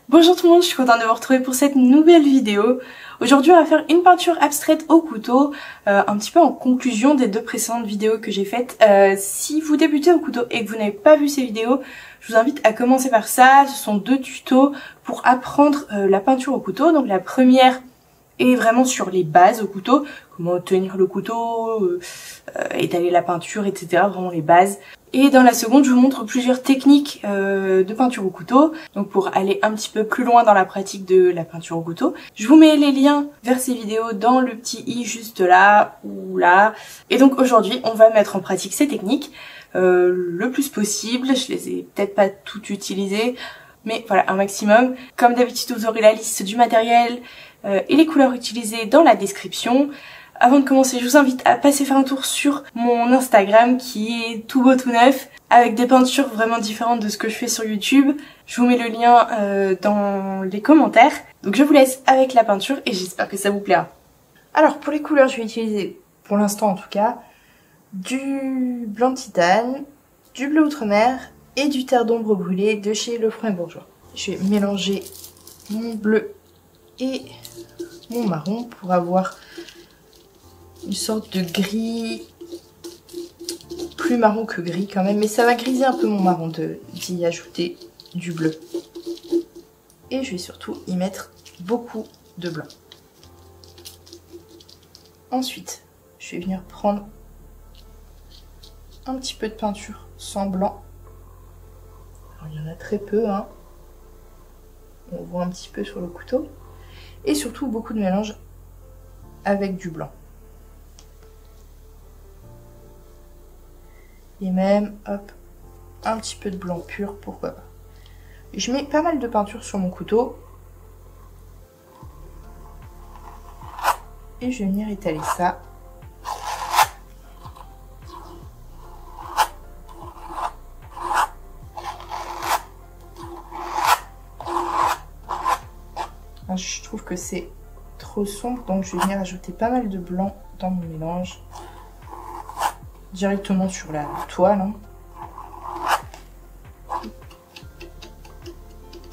Bonjour tout le monde, je suis contente de vous retrouver pour cette nouvelle vidéo. Aujourd'hui on va faire une peinture abstraite au couteau, un petit peu en conclusion des deux précédentes vidéos que j'ai faites. Si vous débutez au couteau et que vous n'avez pas vu ces vidéos, je vous invite à commencer par ça. Ce sont deux tutos pour apprendre la peinture au couteau. Donc la première est vraiment sur les bases au couteau, comment tenir le couteau, étaler la peinture, etc. Vraiment les bases. Et dans la seconde, je vous montre plusieurs techniques de peinture au couteau, donc pour aller un petit peu plus loin dans la pratique de la peinture au couteau. Je vous mets les liens vers ces vidéos dans le petit i juste là ou là. Et donc aujourd'hui, on va mettre en pratique ces techniques le plus possible. Je les ai peut-être pas toutes utilisées, mais voilà, un maximum. Comme d'habitude, vous aurez la liste du matériel et les couleurs utilisées dans la description. Avant de commencer, je vous invite à passer faire un tour sur mon Instagram qui est tout beau tout neuf, avec des peintures vraiment différentes de ce que je fais sur YouTube. Je vous mets le lien dans les commentaires. Donc je vous laisse avec la peinture et j'espère que ça vous plaira. Alors pour les couleurs, je vais utiliser, pour l'instant en tout cas, du blanc de titane, du bleu outre-mer et du terre d'ombre brûlé de chez Lefranc et Bourgeois. Je vais mélanger mon bleu et mon marron pour avoir une sorte de gris, plus marron que gris quand même, mais ça va griser un peu mon marron d'y ajouter du bleu. Et je vais surtout y mettre beaucoup de blanc. Ensuite, je vais venir prendre un petit peu de peinture sans blanc. Alors, il y en a très peu, hein. On voit un petit peu sur le couteau. Et surtout beaucoup de mélange avec du blanc. Et même, hop, un petit peu de blanc pur, pourquoi pas. Je mets pas mal de peinture sur mon couteau. Et je vais venir étaler ça. Je trouve que c'est trop sombre, donc je vais venir ajouter pas mal de blanc dans mon mélange. Directement sur la toile. Hein.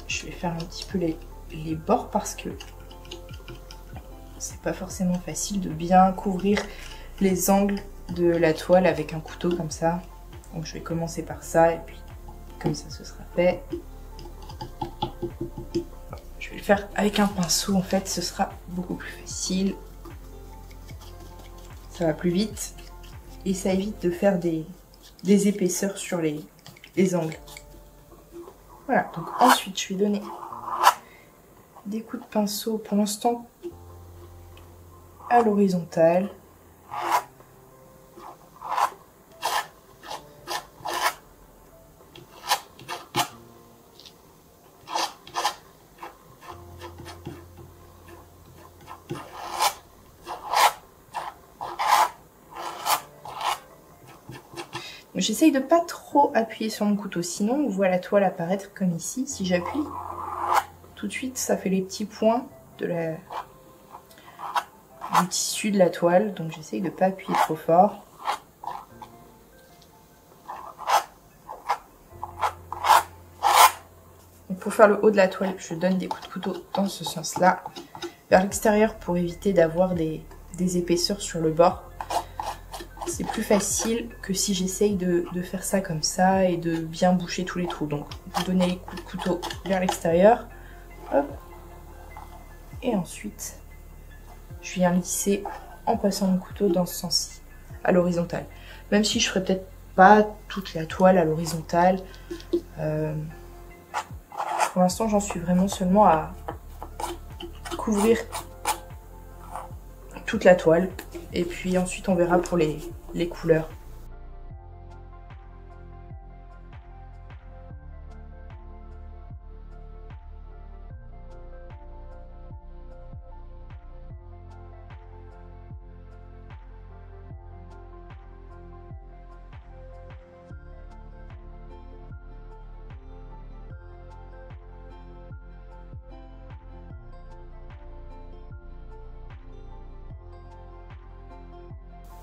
Je vais faire un petit peu les bords parce que c'est pas forcément facile de bien couvrir les angles de la toile avec un couteau comme ça. Donc je vais commencer par ça et puis comme ça ce sera fait. Je vais le faire avec un pinceau en fait, ce sera beaucoup plus facile. Ça va plus vite. Et ça évite de faire des épaisseurs sur les angles. Voilà, donc ensuite je vais donner des coups de pinceau pour l'instant à l'horizontale. J'essaye de pas trop appuyer sur mon couteau, sinon on voit la toile apparaître comme ici. Si j'appuie, tout de suite ça fait les petits points du tissu de la toile. Donc j'essaye de pas appuyer trop fort. Donc pour faire le haut de la toile, je donne des coups de couteau dans ce sens-là, vers l'extérieur pour éviter d'avoir des épaisseurs sur le bord. C'est plus facile que si j'essaye de faire ça comme ça et de bien boucher tous les trous. Donc, vous donnez les coups de couteau vers l'extérieur. Hop. Et ensuite, je viens lisser en passant mon couteau dans ce sens-ci, à l'horizontale. Même si je ferai peut-être pas toute la toile à l'horizontale. Pour l'instant, j'en suis vraiment seulement à couvrir toute la toile. Et puis ensuite, on verra pour les couleurs.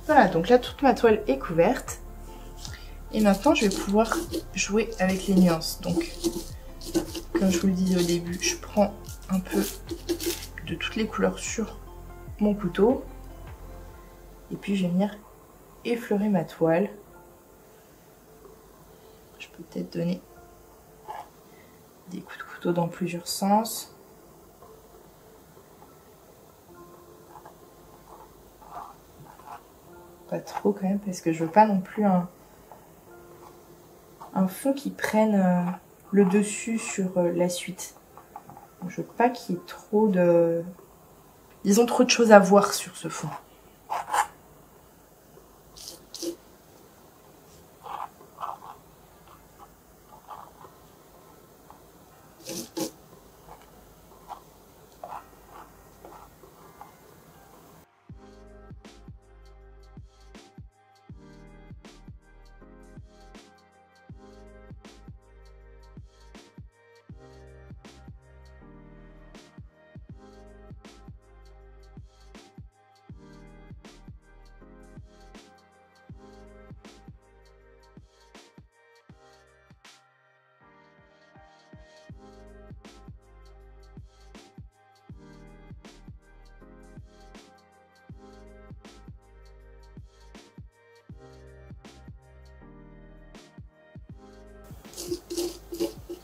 Voilà, donc là toute ma toile est couverte. Et maintenant je vais pouvoir jouer avec les nuances. Donc Comme je vous le disais au début, je prends un peu de toutes les couleurs sur mon couteau. Et puis je vais venir effleurer ma toile. Je peux peut-être donner des coups de couteau dans plusieurs sens. Pas trop quand même, parce que je veux pas non plus un fond qui prenne le dessus sur la suite. Je veux pas qu'il y ait trop de... disons trop de choses à voir sur ce fond.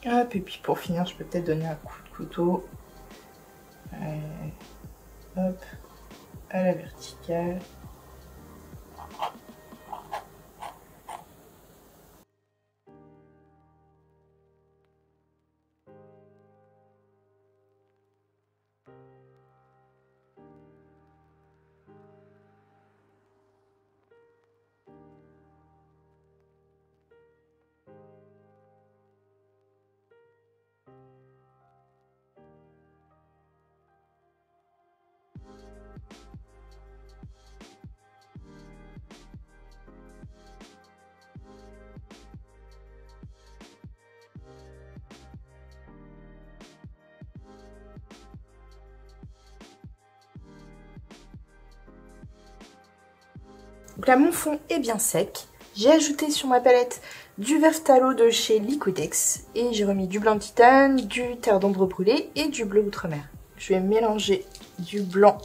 Hop, et puis pour finir, je peux peut-être donner un coup de couteau. Hop, à la verticale. Donc là, mon fond est bien sec. J'ai ajouté sur ma palette du vert phthalo de chez Liquidex. Et j'ai remis du blanc de titane, du terre d'ombre brûlée et du bleu outre-mer. Je vais mélanger du blanc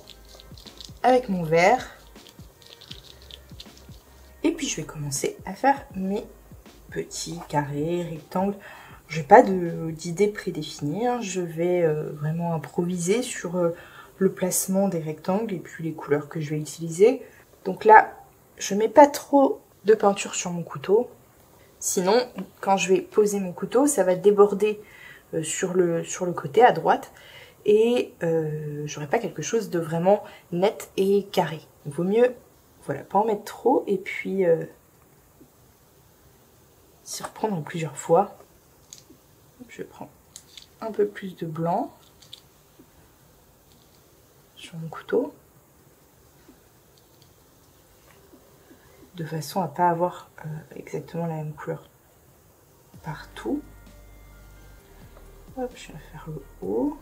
avec mon vert. Et puis je vais commencer à faire mes petits carrés, rectangles. Je n'ai pas d'idée prédéfinie. Je vais vraiment improviser sur le placement des rectangles et puis les couleurs que je vais utiliser. Donc là, je mets pas trop de peinture sur mon couteau. Sinon, quand je vais poser mon couteau, ça va déborder sur le côté à droite. Et j'aurai pas quelque chose de vraiment net et carré. Il vaut mieux, voilà, pas en mettre trop. Et puis, s'y reprendre en plusieurs fois. Je prends un peu plus de blanc sur mon couteau. De façon à ne pas avoir exactement la même couleur partout. Hop, je vais faire le haut.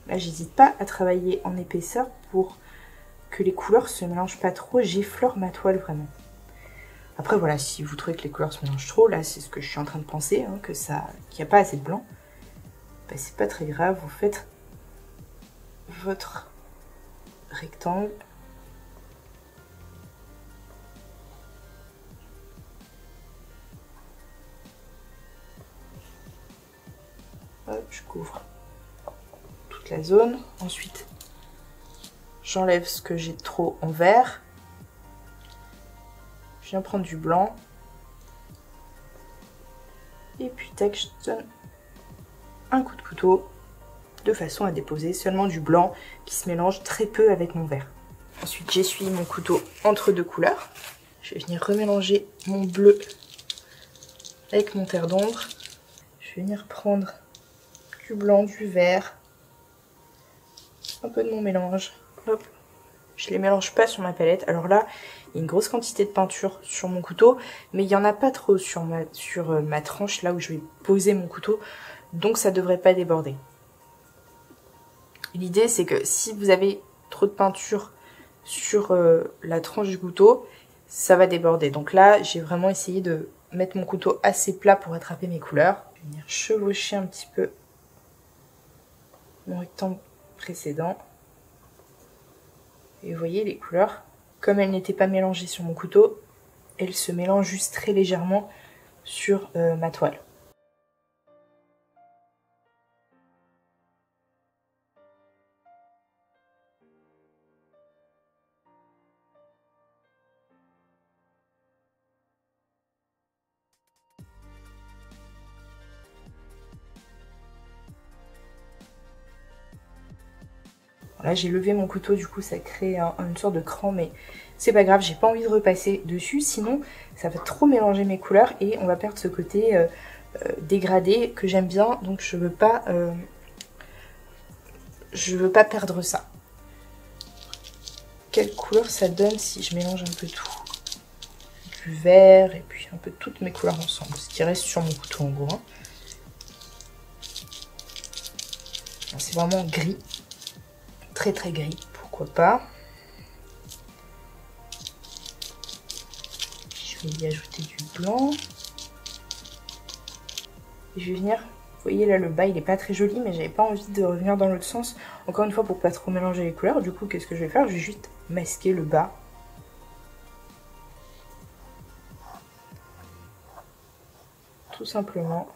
Là, j'hésite pas à travailler en épaisseur pour que les couleurs se mélangent pas trop. J'effleure ma toile vraiment. Après, voilà, si vous trouvez que les couleurs se mélangent trop, là, c'est ce que je suis en train de penser, hein, qu'il n'y a pas assez de blanc. Ben, c'est pas très grave, vous faites votre rectangle. Hop, je couvre toute la zone. Ensuite, j'enlève ce que j'ai trop en vert. Je viens prendre du blanc. Et puis, tac, je donne un coup de couteau de façon à déposer seulement du blanc qui se mélange très peu avec mon vert. Ensuite, j'essuie mon couteau entre deux couleurs. Je vais venir remélanger mon bleu avec mon terre d'ombre. Je vais venir prendre du blanc, du vert, un peu de mon mélange. Hop. Je les mélange pas sur ma palette. Alors là, il y a une grosse quantité de peinture sur mon couteau, mais il n'y en a pas trop sur ma tranche, là où je vais poser mon couteau, donc ça devrait pas déborder. L'idée, c'est que si vous avez trop de peinture sur la tranche du couteau, ça va déborder. Donc là, j'ai vraiment essayé de mettre mon couteau assez plat pour attraper mes couleurs. Je vais venir chevaucher un petit peu mon rectangle précédent. Et vous voyez les couleurs, comme elles n'étaient pas mélangées sur mon couteau, elles se mélangent juste très légèrement sur ma toile. Là j'ai levé mon couteau, du coup ça crée une sorte de cran, mais c'est pas grave, j'ai pas envie de repasser dessus, sinon ça va trop mélanger mes couleurs et on va perdre ce côté dégradé que j'aime bien, donc je veux pas perdre ça. Quelle couleur ça donne si je mélange un peu tout? Du vert et puis un peu toutes mes couleurs ensemble, ce qui reste sur mon couteau en gros. Hein. C'est vraiment gris. Très très gris, pourquoi pas. Je vais y ajouter du blanc. Et je vais venir, vous voyez là le bas il est pas très joli, mais j'avais pas envie de revenir dans l'autre sens. Encore une fois pour pas trop mélanger les couleurs, du coup qu'est-ce que je vais faire? Je vais juste masquer le bas. Tout simplement.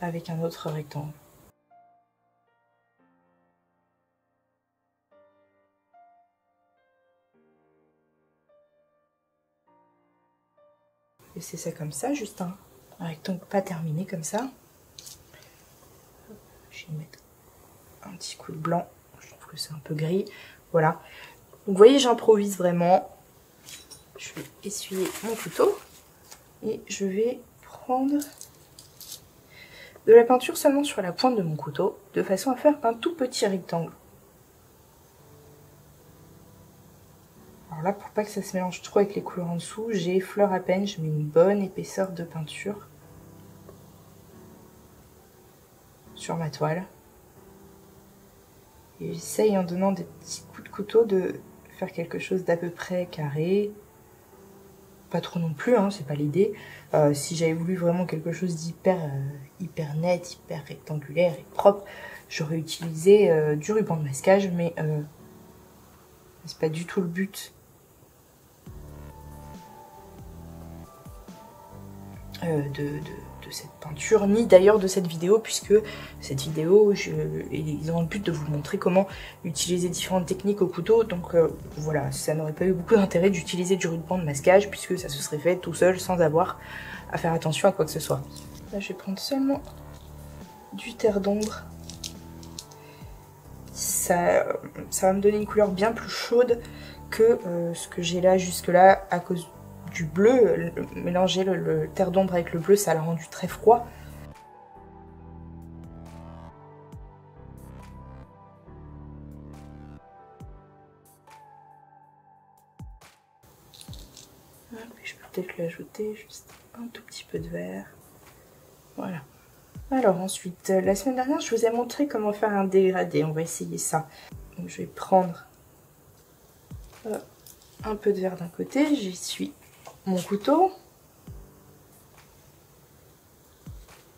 Avec un autre rectangle. Et c'est ça comme ça, juste un rectangle pas terminé comme ça. Je vais mettre un petit coup de blanc, je trouve que c'est un peu gris. Voilà. Donc vous voyez, j'improvise vraiment. Je vais essuyer mon couteau et je vais prendre de la peinture seulement sur la pointe de mon couteau, de façon à faire un tout petit rectangle. Alors là, pour pas que ça se mélange trop avec les couleurs en dessous, j'effleure à peine, je mets une bonne épaisseur de peinture sur ma toile. Et j'essaye en donnant des petits coups de couteau de faire quelque chose d'à peu près carré. Pas trop non plus, hein, c'est pas l'idée. Si j'avais voulu vraiment quelque chose d'hyper hyper net, hyper rectangulaire et propre, j'aurais utilisé du ruban de masquage, mais c'est pas du tout le but. De cette peinture, ni d'ailleurs de cette vidéo, puisque cette vidéo, ils ont le but de vous montrer comment utiliser différentes techniques au couteau, donc voilà, ça n'aurait pas eu beaucoup d'intérêt d'utiliser du ruban de masquage, puisque ça se serait fait tout seul, sans avoir à faire attention à quoi que ce soit. Là, je vais prendre seulement du terre d'ombre. Ça va me donner une couleur bien plus chaude que ce que j'ai là jusque là, à cause du bleu. Mélanger le terre d'ombre avec le bleu, ça l'a rendu très froid. Je peux peut-être lui ajouter juste un tout petit peu de vert. Voilà. Alors ensuite, la semaine dernière, je vous ai montré comment faire un dégradé. On va essayer ça. Donc je vais prendre un peu de vert d'un côté, j'essuie mon couteau. Un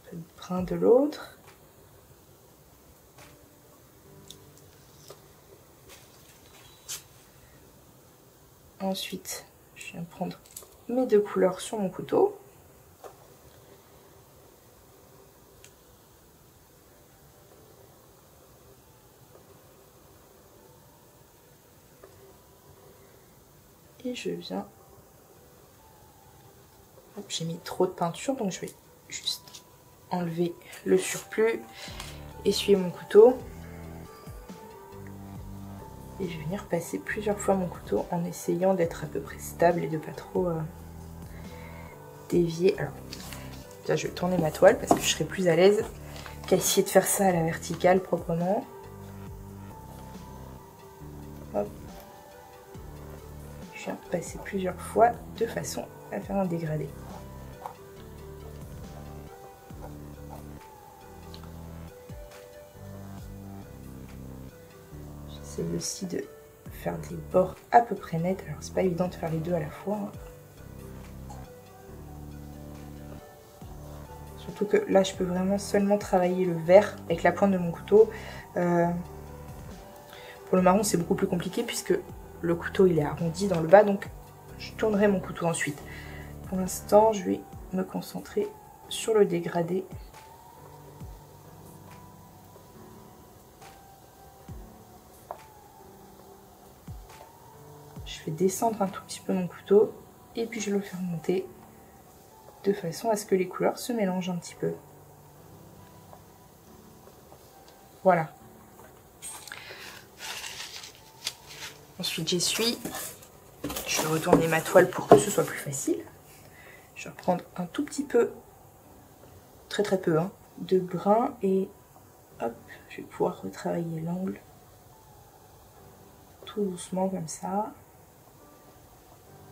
peu de brun de l'autre. Ensuite, je viens prendre mes deux couleurs sur mon couteau. Et je viens... J'ai mis trop de peinture, donc je vais juste enlever le surplus, essuyer mon couteau. Et je vais venir passer plusieurs fois mon couteau en essayant d'être à peu près stable et de pas trop dévier. Alors, là je vais tourner ma toile parce que je serai plus à l'aise qu'à essayer de faire ça à la verticale proprement. Hop. Je viens passer plusieurs fois de façon à faire un dégradé. J'essaie aussi de faire des bords à peu près nets. Alors c'est pas évident de faire les deux à la fois, hein. Surtout que là je peux vraiment seulement travailler le vert avec la pointe de mon couteau. Pour le marron c'est beaucoup plus compliqué puisque le couteau il est arrondi dans le bas, donc je tournerai mon couteau ensuite. Pour l'instant je vais me concentrer sur le dégradé. Je vais descendre un tout petit peu mon couteau et puis je vais le faire monter de façon à ce que les couleurs se mélangent un petit peu. Voilà. Ensuite j'essuie. Je vais retourner ma toile pour que ce soit plus facile. Je vais reprendre un tout petit peu, très très peu, hein, de grain et hop, je vais pouvoir retravailler l'angle tout doucement comme ça,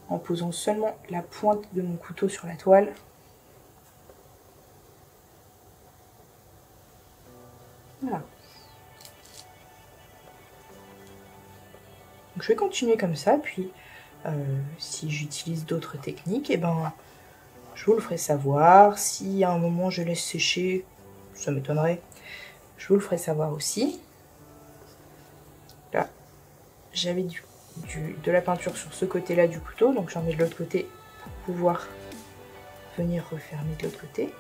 en posant seulement la pointe de mon couteau sur la toile. Voilà. Donc je vais continuer comme ça, puis si j'utilise d'autres techniques, et ben je vous le ferai savoir. Si à un moment je laisse sécher, ça m'étonnerait, je vous le ferai savoir aussi. Là, j'avais de la peinture sur ce côté-là du couteau, donc j'en mets de l'autre côté pour pouvoir venir refermer de l'autre côté.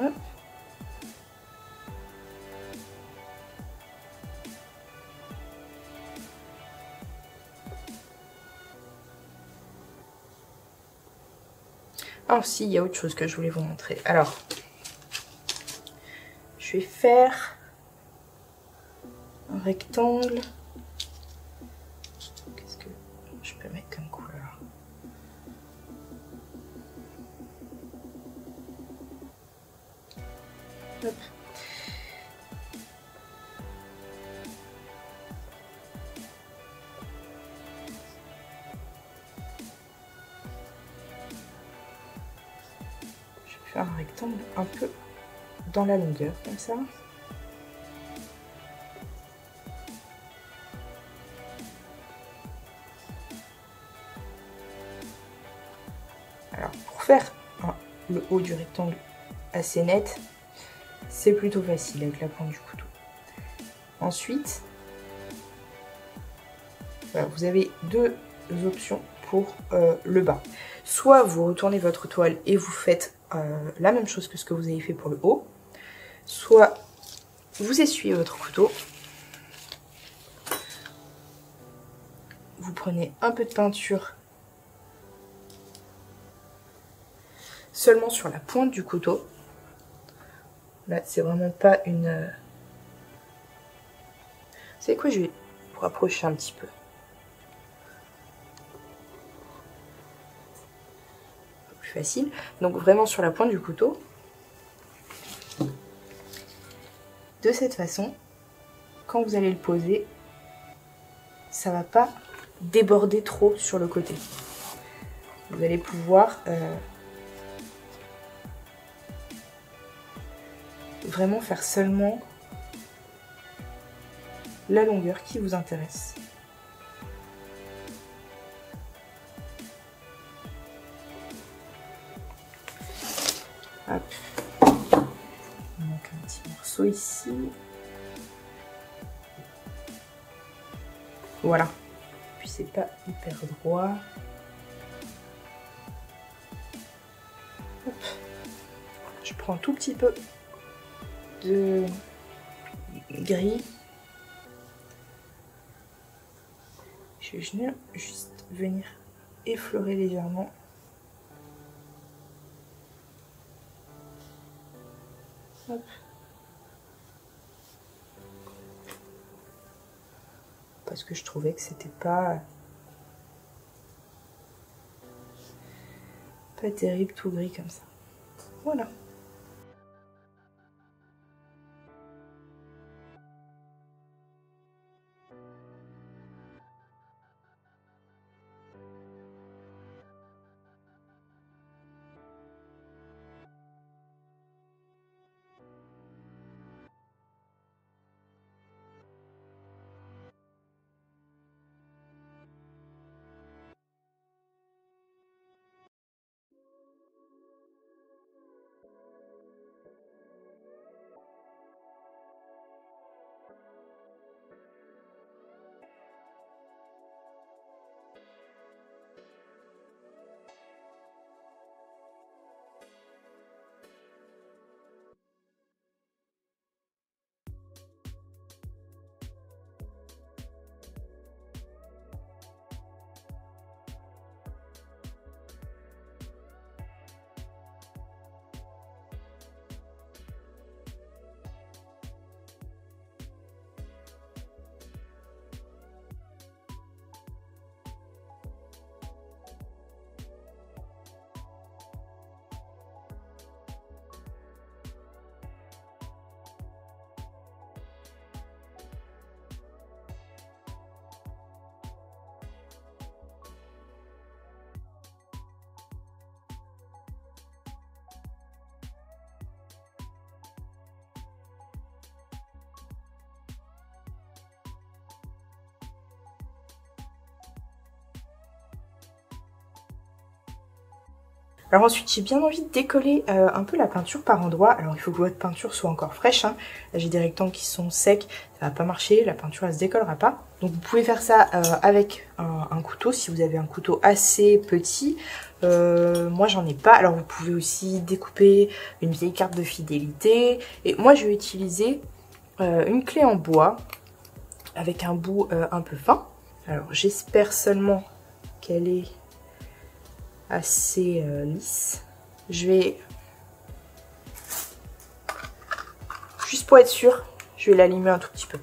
Hop. Ah si, il y a autre chose que je voulais vous montrer. Alors, je vais faire un rectangle. Qu'est-ce que je peux mettre comme couleur? Hop. Je vais faire un rectangle un peu dans la longueur, comme ça. Alors, pour faire le haut du rectangle assez net, c'est plutôt facile avec la pointe du couteau. Ensuite, voilà, vous avez deux options pour le bas. Soit vous retournez votre toile et vous faites la même chose que ce que vous avez fait pour le haut, soit vous essuyez votre couteau, vous prenez un peu de peinture seulement sur la pointe du couteau. Là, c'est vraiment pas une... Vous savez quoi, je vais vous rapprocher un petit peu. Plus facile. Donc vraiment sur la pointe du couteau. De cette façon, quand vous allez le poser, ça va pas déborder trop sur le côté. Vous allez pouvoir vraiment faire seulement la longueur qui vous intéresse. Hop. Il manque un petit morceau ici. Voilà. Puis c'est pas hyper droit. Hop. Je prends un tout petit peu de gris. Je vais juste venir effleurer légèrement. Hop. Parce que je trouvais que c'était pas terrible tout gris comme ça. Voilà. Alors ensuite, j'ai bien envie de décoller un peu la peinture par endroits. Alors il faut que votre peinture soit encore fraîche, hein. Là j'ai des rectangles qui sont secs, ça va pas marcher, la peinture elle se décollera pas. Donc vous pouvez faire ça avec un couteau, si vous avez un couteau assez petit. Moi j'en ai pas, alors vous pouvez aussi découper une vieille carte de fidélité. Et moi je vais utiliser une clé en bois avec un bout un peu fin. Alors j'espère seulement qu'elle est assez lisse. Je vais, juste pour être sûr, je vais la limer un tout petit peu.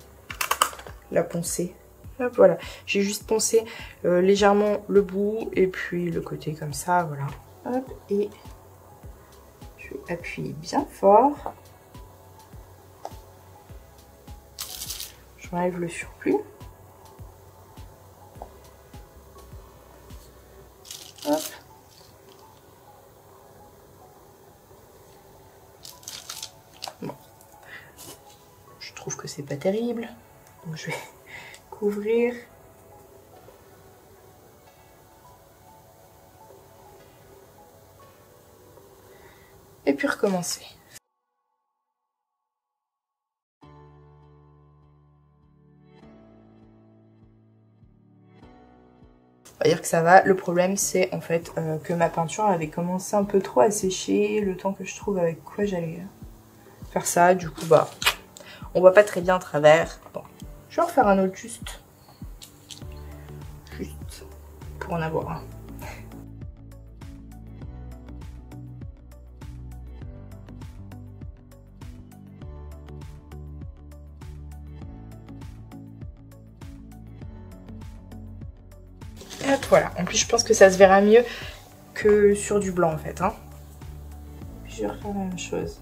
La poncer. Hop, voilà. J'ai juste poncé légèrement le bout et puis le côté comme ça, voilà. Hop, et je vais appuyer bien fort. J'enlève le surplus. Hop. Bon. Je trouve que c'est pas terrible. Donc je vais couvrir. Et puis recommencer. On va dire que ça va. Le problème c'est en fait que ma peinture avait commencé un peu trop à sécher le temps que je trouve avec quoi j'allais faire ça. Du coup bah on voit pas très bien à travers. Bon, je vais en refaire un autre juste pour en avoir un. Et hop, voilà. En plus je pense que ça se verra mieux que sur du blanc en fait. Hein. Puis je vais refaire la même chose.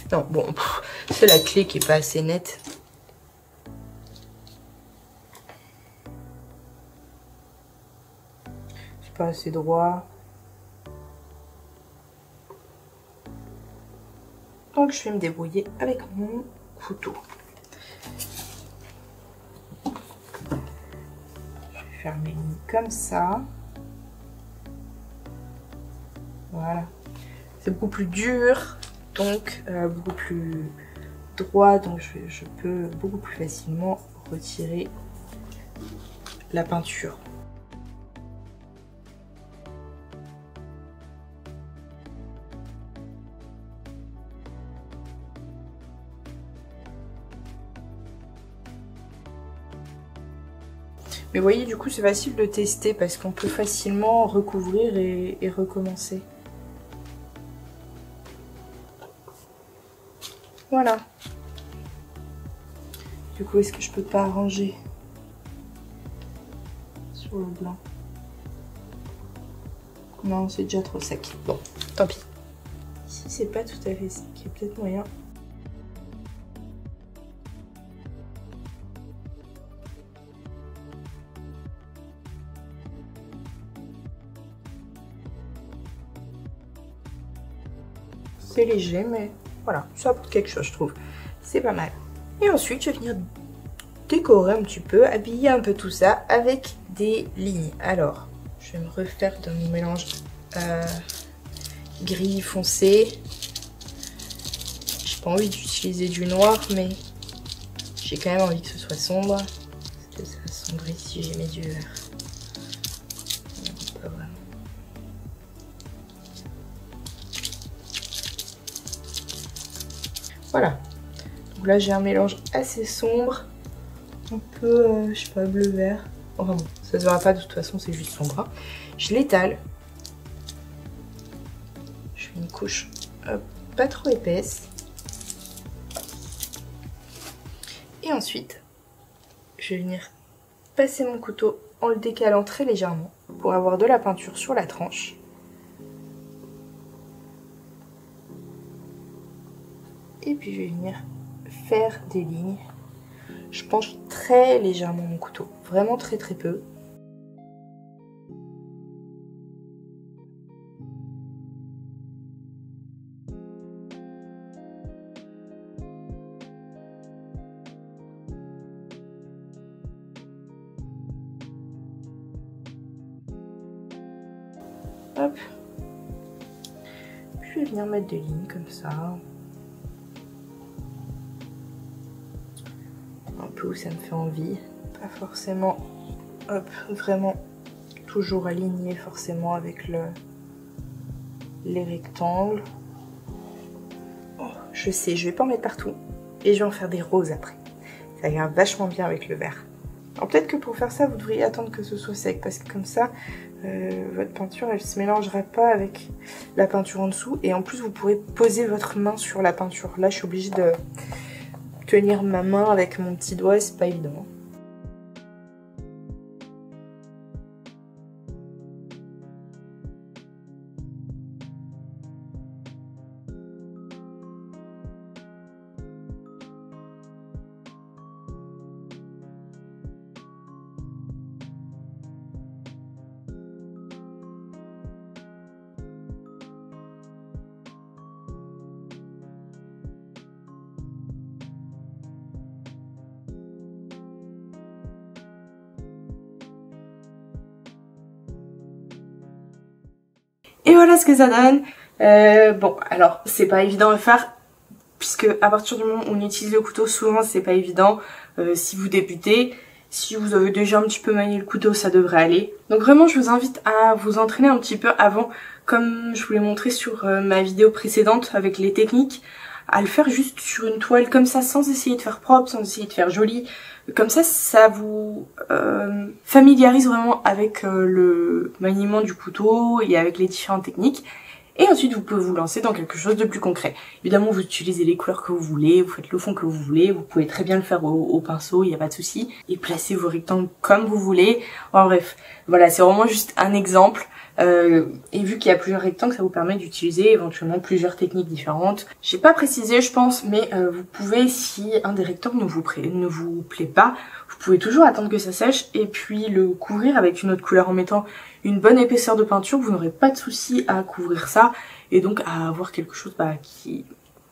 Non, bon, c'est la clé qui est pas assez nette. C'est pas assez droit. Donc je vais me débrouiller avec mon couteau. Je vais faire mes lignes comme ça. Voilà. C'est beaucoup plus dur, donc beaucoup plus droit, donc je peux beaucoup plus facilement retirer la peinture. Mais vous voyez, du coup, c'est facile de tester parce qu'on peut facilement recouvrir et recommencer. Voilà. Du coup, est-ce que je peux pas arranger sur le blanc? Non, c'est déjà trop sec. Bon, tant pis. Ici, c'est pas tout à fait sec. Il y a peut-être moyen. C'est léger, mais voilà, ça apporte quelque chose, je trouve. C'est pas mal. Et ensuite, je vais venir décorer un petit peu, habiller un peu tout ça avec des lignes. Alors, je vais me refaire de mon mélange gris foncé. J'ai pas envie d'utiliser du noir, mais j'ai quand même envie que ce soit sombre. Parce que ça assombrit si j'ai mis du vert. Non, pas vraiment. Voilà. Donc là, j'ai un mélange assez sombre. Un peu, je sais pas, bleu-vert. Enfin bon, ça se verra pas de toute façon, c'est juste sombre. Hein. Je l'étale. Je fais une couche pas trop épaisse. Et ensuite, je vais venir passer mon couteau en le décalant très légèrement pour avoir de la peinture sur la tranche. Et puis je vais venir faire des lignes. Je penche très légèrement mon couteau, vraiment très très peu. Hop. Puis je vais venir mettre des lignes comme ça. Un peu où ça me fait envie. Pas forcément, hop, vraiment toujours aligné forcément avec les rectangles. Oh, je sais, je vais pas en mettre partout. Et je vais en faire des roses après. Ça ira vachement bien avec le vert. Alors peut-être que pour faire ça, vous devriez attendre que ce soit sec. Parce que comme ça, votre peinture, elle se mélangera pas avec la peinture en dessous. Et en plus, vous pourrez poser votre main sur la peinture. Là, je suis obligée de tenir ma main avec mon petit doigt. C'est pas évident. Et voilà ce que ça donne. Bon, alors c'est pas évident à faire puisque à partir du moment où on utilise le couteau, souvent c'est pas évident. Si vous débutez, si vous avez déjà un petit peu manié le couteau, ça devrait aller. Donc vraiment, je vous invite à vous entraîner un petit peu avant, comme je vous l'ai montré sur ma vidéo précédente avec les techniques, à le faire juste sur une toile comme ça, sans essayer de faire propre, sans essayer de faire joli. Comme ça vous familiarise vraiment avec le maniement du couteau et avec les différentes techniques. Et ensuite, vous pouvez vous lancer dans quelque chose de plus concret. Évidemment, vous utilisez les couleurs que vous voulez, vous faites le fond que vous voulez, vous pouvez très bien le faire au pinceau, il n'y a pas de souci. Et placez vos rectangles comme vous voulez. Enfin, bref, voilà, c'est vraiment juste un exemple. Et vu qu'il y a plusieurs rectangles, ça vous permet d'utiliser éventuellement plusieurs techniques différentes. J'ai pas précisé, je pense, mais vous pouvez, si un des rectangles ne vous plaît pas, vous pouvez toujours attendre que ça sèche et puis le couvrir avec une autre couleur en mettant une bonne épaisseur de peinture. Vous n'aurez pas de souci à couvrir ça et donc à avoir quelque chose qui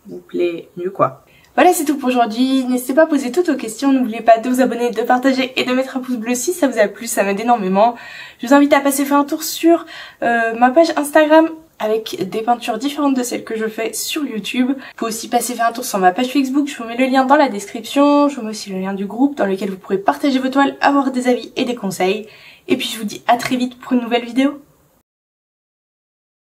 vous plaît mieux, quoi. Voilà, c'est tout pour aujourd'hui. N'hésitez pas à poser toutes vos questions. N'oubliez pas de vous abonner, de partager et de mettre un pouce bleu si ça vous a plu. Ça m'aide énormément. Je vous invite à passer faire un tour sur ma page Instagram avec des peintures différentes de celles que je fais sur YouTube. Vous pouvez aussi passer faire un tour sur ma page Facebook. Je vous mets le lien dans la description. Je vous mets aussi le lien du groupe dans lequel vous pourrez partager vos toiles, avoir des avis et des conseils. Et puis je vous dis à très vite pour une nouvelle vidéo.